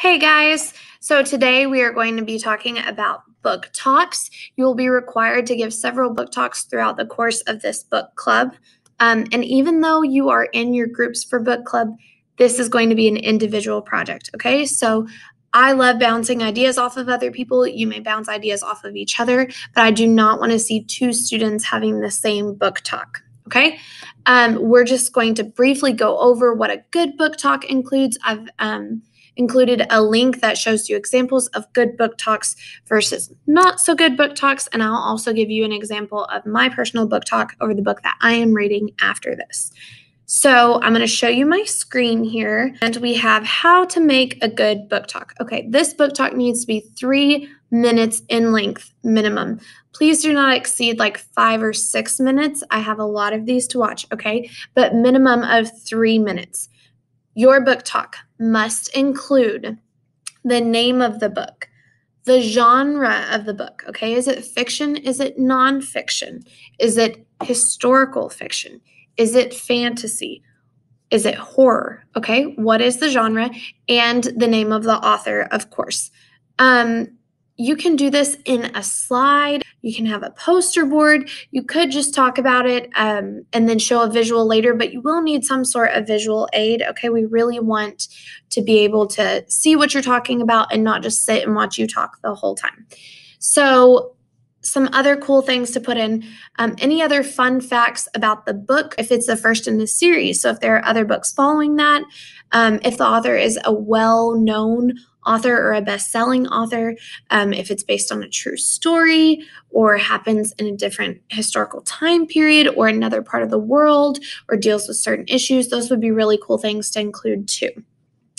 Hey guys, so today we are going to be talking about book talks. You will be required to give several book talks throughout the course of this book club. And even though you are in your groups for book club, this is going to be an individual project, okay? So I love bouncing ideas off of other people. You may bounce ideas off of each other, but I do not want to see two students having the same book talk, okay? We're just going to briefly go over what a good book talk includes. I've included a link that shows you examples of good book talks versus not so good book talks, and I'll also give you an example of my personal book talk over the book that I am reading after this. So I'm going to show you my screen here, and we have how to make a good book talk. Okay, this book talk needs to be 3 minutes in length minimum. Please do not exceed like 5 or 6 minutes. I have a lot of these to watch, okay? But minimum of 3 minutes. Your book talk must include the name of the book, the genre of the book, okay? Is it fiction? Is it nonfiction? Is it historical fiction? Is it fantasy? Is it horror? Okay, what is the genre? And the name of the author, of course. You can do this in a slide. You can have a poster board. You could just talk about it and then show a visual later, but you will need some sort of visual aid. Okay, we really want to be able to see what you're talking about and not just sit and watch you talk the whole time. So some other cool things to put in, any other fun facts about the book if it's the first in the series. So if there are other books following that, if the author is a well-known author or a best-selling author, if it's based on a true story or happens in a different historical time period or another part of the world or deals with certain issues, those would be really cool things to include too.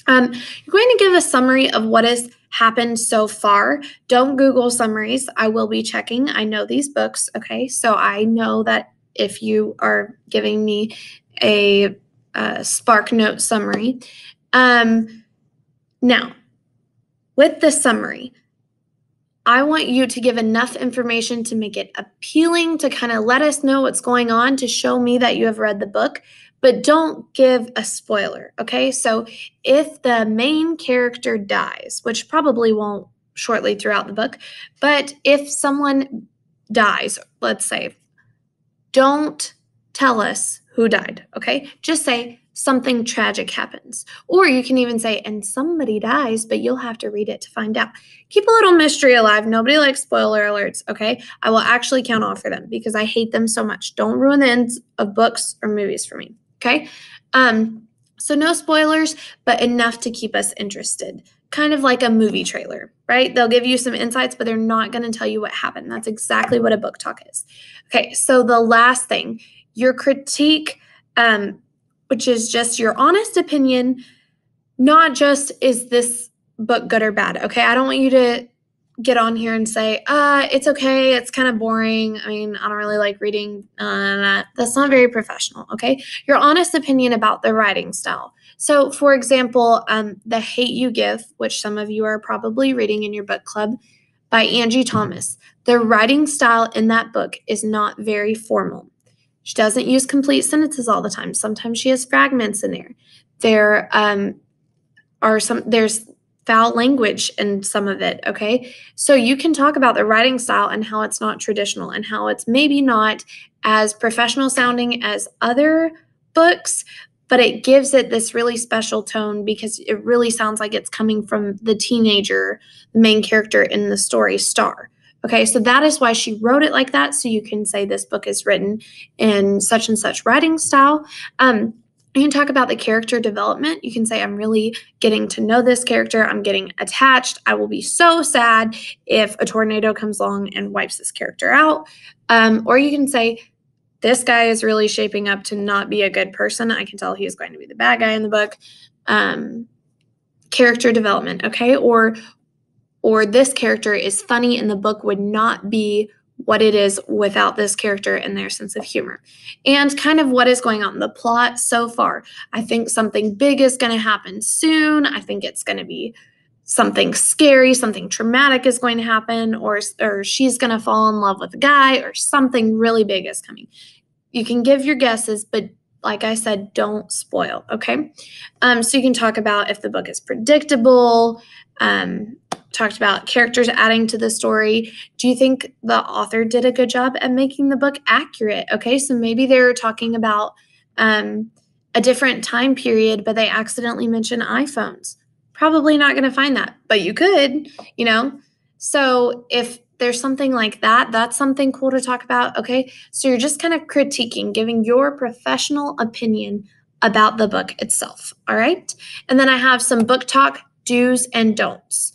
You're going to give a summary of what has happened so far. Don't Google summaries. I will be checking. I know these books, okay? So I know that if you are giving me a SparkNote summary. Now, with the summary, I want you to give enough information to make it appealing, to kind of let us know what's going on, to show me that you have read the book, but don't give a spoiler, okay? So if the main character dies, which probably won't shortly throughout the book, but if someone dies, let's say, don't tell us who died, okay? Just say something tragic happens. Or you can even say, and somebody dies, but you'll have to read it to find out. Keep a little mystery alive. Nobody likes spoiler alerts, okay? I will actually count off for them because I hate them so much. Don't ruin the ends of books or movies for me, okay? So no spoilers, but enough to keep us interested. Kind of like a movie trailer, right? They'll give you some insights, but they're not going to tell you what happened. That's exactly what a book talk is. Okay, so the last thing, your critique, which is just your honest opinion, not just is this book good or bad, okay? I don't want you to get on here and say, it's okay, it's kind of boring. I mean, I don't really like reading. That's not very professional, okay? Your honest opinion about the writing style. So, for example, The Hate U Give, which some of you are probably reading in your book club, by Angie Thomas. The writing style in that book is not very formal. She doesn't use complete sentences all the time. Sometimes she has fragments in there. There's foul language in some of it, okay? So you can talk about the writing style and how it's not traditional and how it's maybe not as professional sounding as other books, but it gives it this really special tone because it really sounds like it's coming from the teenager, the main character in the story, Star. Okay, so that is why she wrote it like that. So you can say this book is written in such and such writing style. You can talk about the character development. You can say, I'm really getting to know this character. I'm getting attached. I will be so sad if a tornado comes along and wipes this character out. Or you can say, this guy is really shaping up to not be a good person. I can tell he is going to be the bad guy in the book. Character development, okay? Or this character is funny and the book would not be what it is without this character and their sense of humor. And kind of what is going on in the plot so far. I think something big is going to happen soon. I think it's going to be something scary, something traumatic is going to happen, or she's going to fall in love with a guy, or something really big is coming. You can give your guesses, but like I said, don't spoil, okay? So you can talk about if the book is predictable, talked about characters adding to the story. Do you think the author did a good job at making the book accurate? Okay, so maybe they're talking about a different time period, but they accidentally mention iPhones. Probably not going to find that, but you could, you know? So if there's something like that, that's something cool to talk about, okay? So you're just kind of critiquing, giving your professional opinion about the book itself, all right? And then I have some book talk do's and don'ts.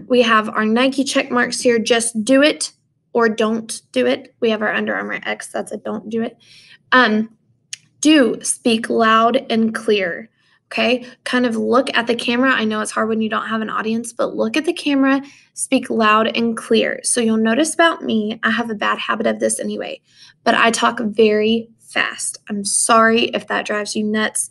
We have our Nike check marks here, just do it or don't do it. We have our Under Armour X, that's a don't do it. Do speak loud and clear. Okay, kind of look at the camera. I know it's hard when you don't have an audience, but look at the camera, speak loud and clear. So you'll notice about me, I have a bad habit of this anyway, but I talk very fast. I'm sorry if that drives you nuts.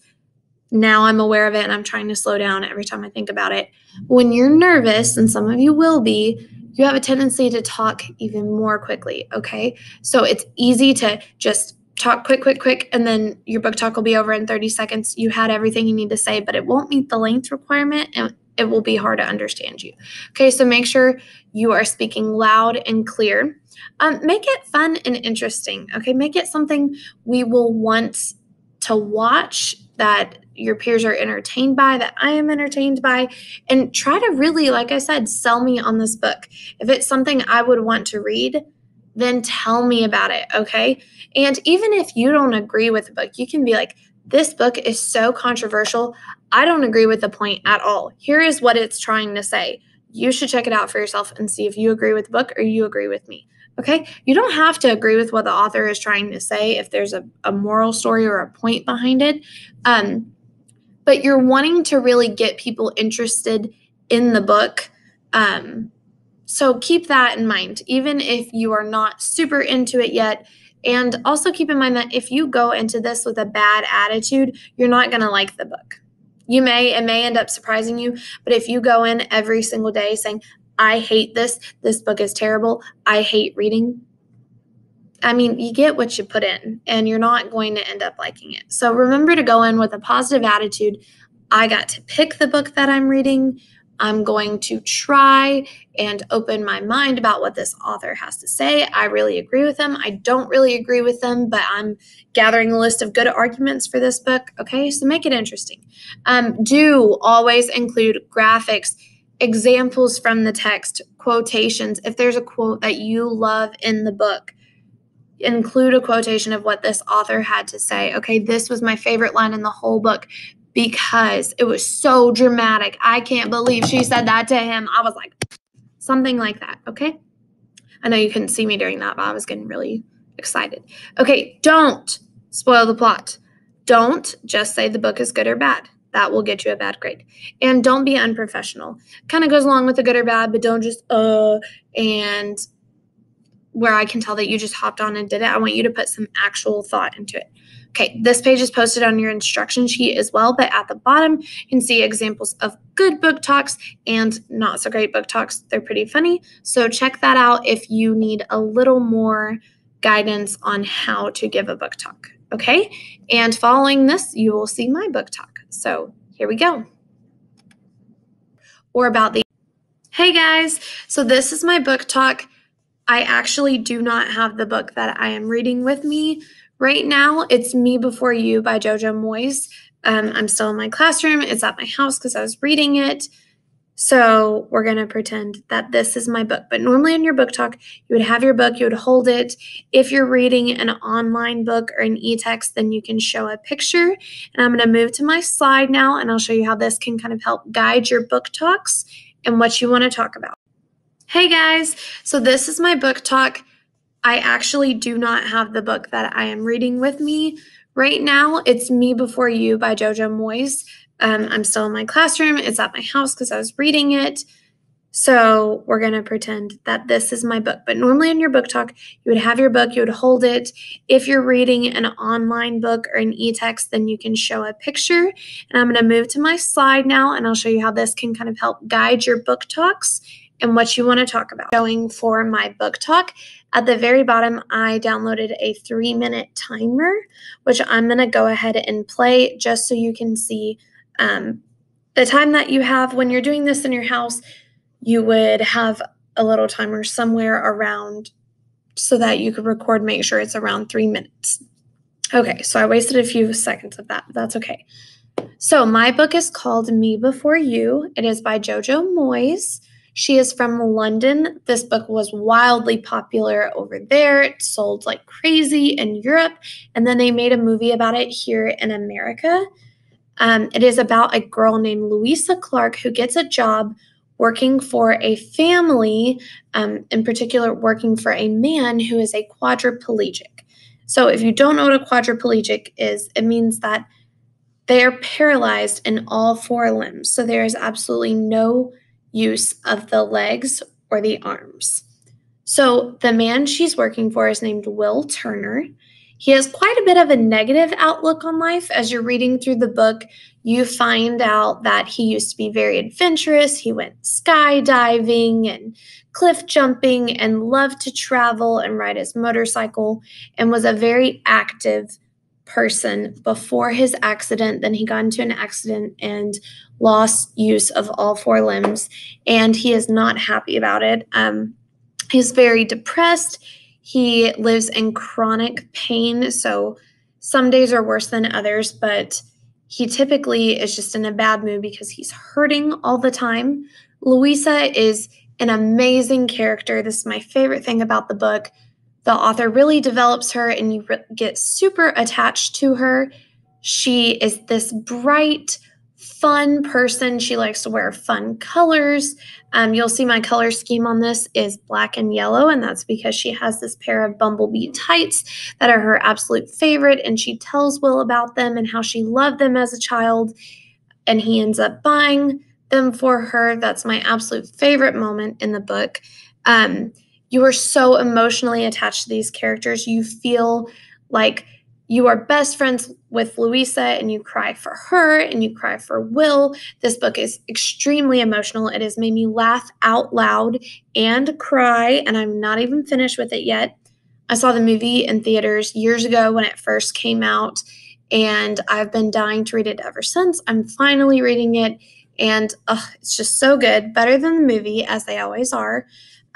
Now I'm aware of it and I'm trying to slow down every time I think about it. When you're nervous, and some of you will be, you have a tendency to talk even more quickly, okay? So it's easy to just talk quick, and then your book talk will be over in 30 seconds. You had everything you need to say, but it won't meet the length requirement and it will be hard to understand you. Okay, so make sure you are speaking loud and clear. Make it fun and interesting, okay? Make it something we will want to watch, that your peers are entertained by, that I am entertained by, and try to really, like I said, sell me on this book. If it's something I would want to read, then tell me about it, okay? And even if you don't agree with the book, you can be like, this book is so controversial. I don't agree with the point at all. Here is what it's trying to say. You should check it out for yourself and see if you agree with the book or you agree with me, okay? You don't have to agree with what the author is trying to say if there's a moral story or a point behind it. But you're wanting to really get people interested in the book. So keep that in mind, even if you are not super into it yet. And also keep in mind that if you go into this with a bad attitude, you're not going to like the book. It may end up surprising you, but if you go in every single day saying, I hate this book is terrible, I hate reading, I mean, you get what you put in, and you're not going to end up liking it. So remember to go in with a positive attitude. I got to pick the book that I'm reading. I'm going to try and open my mind about what this author has to say. I really agree with them. I don't really agree with them, but I'm gathering a list of good arguments for this book. Okay, so make it interesting. Do always include graphics, examples from the text, quotations. If there's a quote that you love in the book, include a quotation of what this author had to say. Okay, this was my favorite line in the whole book because it was so dramatic. I can't believe she said that to him. I was like, something like that, okay? I know you couldn't see me during that, but I was getting really excited. Okay, don't spoil the plot. Don't just say the book is good or bad. That will get you a bad grade. And don't be unprofessional. Kind of goes along with the good or bad, but don't just, and where I can tell that you just hopped on and did it. I want you to put some actual thought into it. Okay, this page is posted on your instruction sheet as well, but at the bottom, you can see examples of good book talks and not so great book talks. They're pretty funny, so check that out if you need a little more guidance on how to give a book talk, okay? And following this, you will see my book talk. So here we go. Or about the, hey guys, so this is my book talk. I actually do not have the book that I am reading with me right now. It's Me Before You by Jojo Moyes. I'm still in my classroom. It's at my house because I was reading it. So we're going to pretend that this is my book. But normally in your book talk, you would have your book, you would hold it. If you're reading an online book or an e-text, then you can show a picture. And I'm going to move to my slide now, and I'll show you how this can kind of help guide your book talks and what you want to talk about. Hey guys, so this is my book talk. I actually do not have the book that I am reading with me right now. It's Me Before You by Jojo Moyes. I'm still in my classroom. It's at my house because I was reading it. So we're going to pretend that this is my book. But normally in your book talk, you would have your book, you would hold it. If you're reading an online book or an e-text, then you can show a picture. And I'm going to move to my slide now, and I'll show you how this can kind of help guide your book talks and what you want to talk about. Going for my book talk, at the very bottom, I downloaded a 3-minute timer, which I'm going to go ahead and play just so you can see the time that you have. When you're doing this in your house, you would have a little timer somewhere around so that you could record, make sure it's around 3 minutes. Okay, so I wasted a few seconds of that. That's okay. So my book is called Me Before You. It is by Jojo Moyes. She is from London. This book was wildly popular over there. It sold like crazy in Europe, and then they made a movie about it here in America. It is about a girl named Louisa Clark who gets a job working for a family, in particular working for a man who is a quadriplegic. So if you don't know what a quadriplegic is, it means that they are paralyzed in all 4 limbs. So there is absolutely no use of the legs or the arms. So the man she's working for is named Will Turner. He has quite a bit of a negative outlook on life. As you're reading through the book, you find out that he used to be very adventurous. He went skydiving and cliff jumping and loved to travel and ride his motorcycle and was a very active person before his accident. Then he got into an accident and lost use of all 4 limbs, and he is not happy about it. He's very depressed. He lives in chronic pain, so some days are worse than others, but he typically is just in a bad mood because he's hurting all the time. Louisa is an amazing character. This is my favorite thing about the book. The author really develops her, and you get super attached to her. She is this bright, fun person. She likes to wear fun colors. You'll see my color scheme on this is black and yellow, and that's because she has this pair of Bumblebee tights that are her absolute favorite, and she tells Will about them and how she loved them as a child, and he ends up buying them for her. That's my absolute favorite moment in the book. You are so emotionally attached to these characters. You feel like you are best friends with Louisa, and you cry for her and you cry for Will. This book is extremely emotional. It has made me laugh out loud and cry, and I'm not even finished with it yet. I saw the movie in theaters years ago when it first came out, and I've been dying to read it ever since. I'm finally reading it, and it's just so good. Better than the movie, as they always are.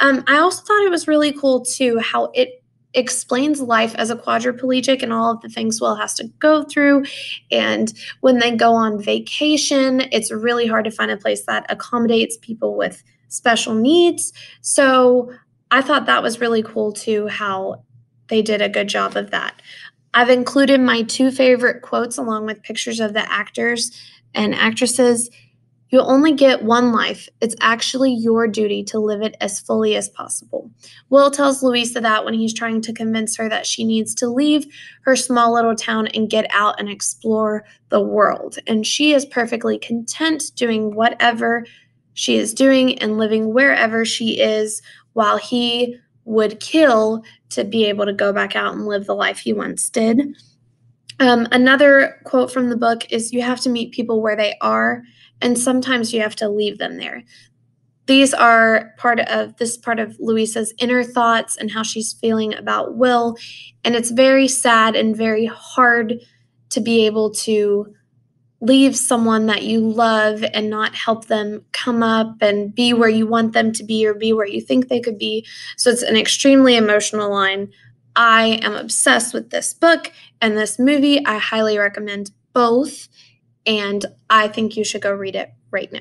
I also thought it was really cool, too, how it explains life as a quadriplegic and all of the things Will has to go through. And when they go on vacation, it's really hard to find a place that accommodates people with special needs. So I thought that was really cool, too, how they did a good job of that. I've included my 2 favorite quotes along with pictures of the actors and actresses. You only get one life. It's actually your duty to live it as fully as possible. Will tells Louisa that when he's trying to convince her that she needs to leave her small little town and get out and explore the world. And she is perfectly content doing whatever she is doing and living wherever she is, while he would kill to be able to go back out and live the life he once did. Another quote from the book is, you have to meet people where they are, and sometimes you have to leave them there. These are part of Louisa's inner thoughts and how she's feeling about Will, and it's very sad and very hard to be able to leave someone that you love and not help them come up and be where you want them to be or be where you think they could be. So it's an extremely emotional line. I am obsessed with this book and this movie. I highly recommend both, and I think you should go read it right now.